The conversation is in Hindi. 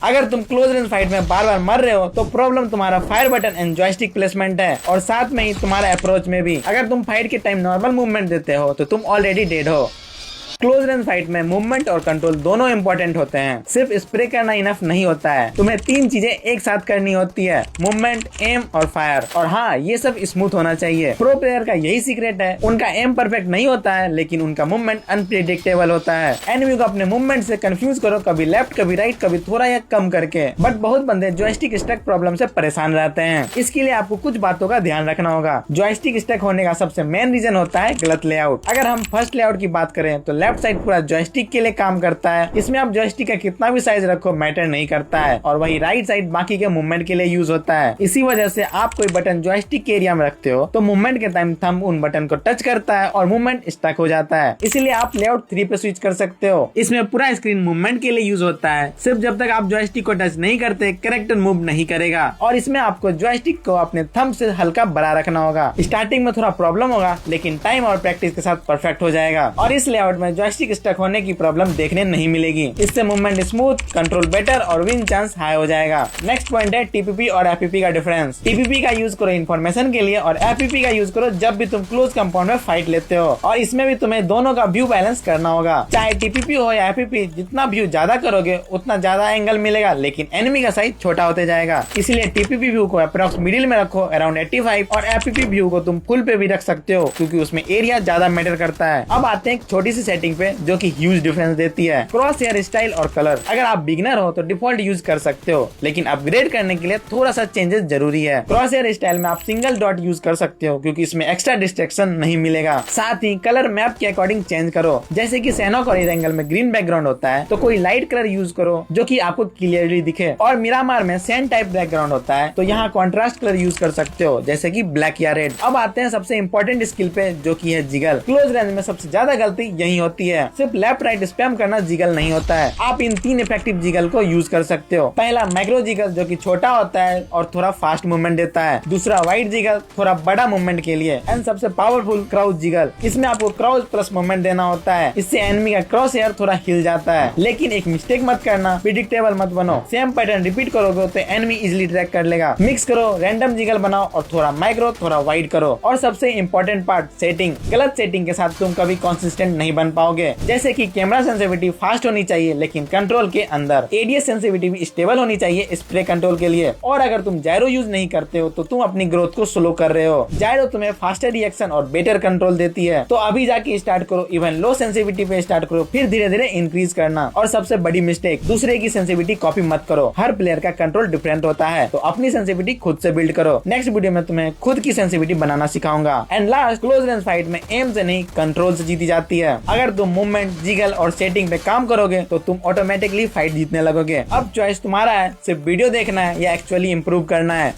अगर तुम क्लोज रेंज फाइट में बार बार मर रहे हो तो प्रॉब्लम तुम्हारा fire button and joystick placement है, और साथ में ही तुम्हारा अप्रोच में भी। अगर तुम फाइट के टाइम नॉर्मल मूवमेंट देते हो तो तुम ऑलरेडी डेड हो। क्लोज रेंज फाइट में मूवमेंट और कंट्रोल दोनों इंपॉर्टेंट होते हैं। सिर्फ स्प्रे करना इनफ नहीं होता है, तुम्हें तीन चीजें एक साथ करनी होती है, मूवमेंट, एम और फायर। और हाँ, ये सब स्मूथ होना चाहिए। प्रो प्लेयर का यही सीक्रेट है। उनका एम परफेक्ट नहीं होता है, लेकिन उनका मूवमेंट अनप्रिडिक्टेबल होता है। एनिमी को अपने मूवमेंट से कंफ्यूज करो, कभी लेफ्ट कभी राइट, कभी थोड़ा या कम करके। बट बहुत बंदे जॉयस्टिक स्टक प्रॉब्लम से परेशान रहते हैं। इसके लिए आपको कुछ बातों का ध्यान रखना होगा। जॉयस्टिक स्टक होने का सबसे मेन रीजन होता है गलत लेआउट। अगर हम फर्स्ट लेआउट की बात करें तो लेफ्ट साइड पूरा जॉयस्टिक के लिए काम करता है। इसमें आप जॉयस्टिक का कितना भी साइज रखो मैटर नहीं करता है, और वही राइट साइड बाकी के मूवमेंट के लिए यूज होता है। इसी वजह से आप कोई बटन जॉयस्टिक के एरिया में रखते हो तो मूवमेंट के टाइम थंब उन बटन को टच करता है और मूवमेंट स्टक हो जाता है। इसीलिए आप लेआउट 3 पे स्विच कर सकते हो। इसमें पूरा स्क्रीन मूवमेंट के लिए यूज होता है। सिर्फ जब तक आप जॉयस्टिक को टच नहीं करते कैरेक्टर मूव नहीं करेगा। और इसमें आपको जॉयस्टिक को अपने थंब से हल्का बड़ा रखना होगा। स्टार्टिंग में थोड़ा प्रॉब्लम होगा, लेकिन टाइम और प्रैक्टिस के साथ परफेक्ट हो जाएगा। और इस लेआउट में जॉयस्टिक स्टक होने की प्रॉब्लम देखने नहीं मिलेगी। इससे मूवमेंट स्मूथ, कंट्रोल बेटर और विन चांस हाई हो जाएगा। नेक्स्ट पॉइंट है टीपीपी और एपीपी का डिफरेंस। टीपीपी का यूज करो इन्फॉर्मेशन के लिए, और एपीपी का यूज करो जब भी तुम क्लोज कंपाउंड में फाइट लेते हो। और इसमें भी तुम्हें दोनों का व्यू बैलेंस करना होगा। चाहे टीपीपी हो या एपीपी, जितना व्यू ज्यादा करोगे उतना ज्यादा एंगल मिलेगा, लेकिन एनिमी का साइज छोटा होते जाएगा। इसलिए टीपीपी व्यू को अप्रॉक्स मिडिल में रखो, अराउंड 85, और एपीपी व्यू को तुम फुल पे भी रख सकते हो, क्योंकि उसमें एरिया ज्यादा मैटर करता है। अब आते हैं एक छोटी सी सेटिंग पे जो कि ह्यूज डिफरेंस देती है, क्रॉस हेयर स्टाइल और कलर। अगर आप बिगिनर हो तो डिफॉल्ट यूज कर सकते हो, लेकिन अपग्रेड करने के लिए थोड़ा सा चेंजेस जरूरी है। क्रॉस हेयर स्टाइल में आप सिंगल डॉट यूज कर सकते हो, क्योंकि इसमें एक्स्ट्रा डिस्ट्रैक्शन नहीं मिलेगा। साथ ही कलर मैप के अकॉर्डिंग चेंज करो। जैसे कि सैनोक और एंगल में ग्रीन बैकग्राउंड होता है तो कोई लाइट कलर यूज करो जो कि आपको क्लियरली दिखे। और मिरामार में सैंड टाइप बैकग्राउंड होता है तो यहाँ कॉन्ट्रास्ट कलर यूज कर सकते हो, जैसे कि ब्लैक या रेड। अब आते हैं सबसे इंपॉर्टेंट स्किल पे, जो कि है जिगल। क्लोज रेंज में सबसे ज्यादा गलती यही होती है। सिर्फ लेफ्ट राइट स्पैम करना जिगल नहीं होता है। आप इन 3 इफेक्टिव जिगल को यूज कर सकते हो। पहला मैक्रो जिगल, जो कि छोटा होता है और थोड़ा फास्ट मूवमेंट देता है। दूसरा वाइड जिगल, थोड़ा बड़ा मूवमेंट के लिए। एंड सबसे पावरफुल क्राउच जिगल। इसमें आपको क्राउच प्लस मूवमेंट देना होता है। इससे एनिमी का क्रॉस हेयर थोड़ा हिल जाता है। लेकिन एक मिस्टेक मत करना, प्रिडिक्टेबल मत बनो। सेम पैटर्न रिपीट करोगे तो एनिमी इजिली ट्रैक कर लेगा। मिक्स करो, रैंडम जिगल बनाओ, और थोड़ा माइक्रो थोड़ा वाइड करो। और सबसे इम्पोर्टेंट पार्ट, सेटिंग। गलत सेटिंग के साथ तुम कभी कंसिस्टेंट नहीं बन पाओगे। जैसे कि कैमरा सेंसिटिविटी फास्ट होनी चाहिए, लेकिन कंट्रोल के अंदर। एडीएस सेंसिटिविटी भी स्टेबल होनी चाहिए स्प्रे कंट्रोल के लिए। और अगर तुम जायरो यूज नहीं करते हो तो तुम अपनी ग्रोथ को स्लो कर रहे हो। जायरो तुम्हें फास्टर रिएक्शन और बेटर कंट्रोल देती है। तो अभी जाके स्टार्ट करो, इवन लो सेंसिटिविटी पे स्टार्ट करो, फिर धीरे धीरे इंक्रीज करना। और सबसे बड़ी मिस्टेक, दूसरे की सेंसिटिविटी कॉपी मत करो। हर प्लेयर का कंट्रोल डिफरेंट होता है, तो अपनी सेंसिटिविटी खुद से बिल्ड करो। नेक्स्ट वीडियो में तुम्हें खुद की सेंसिटिविटी बनाना सिखाऊंगा। And last, close range fight में एम से नहीं कंट्रोल से जीती जाती है। अगर तुम मूवमेंट, जिगल और सेटिंग पे काम करोगे तो तुम ऑटोमेटिकली फाइट जीतने लगोगे। अब चॉइस तुम्हारा है, सिर्फ वीडियो देखना है या एक्चुअली इंप्रूव करना है।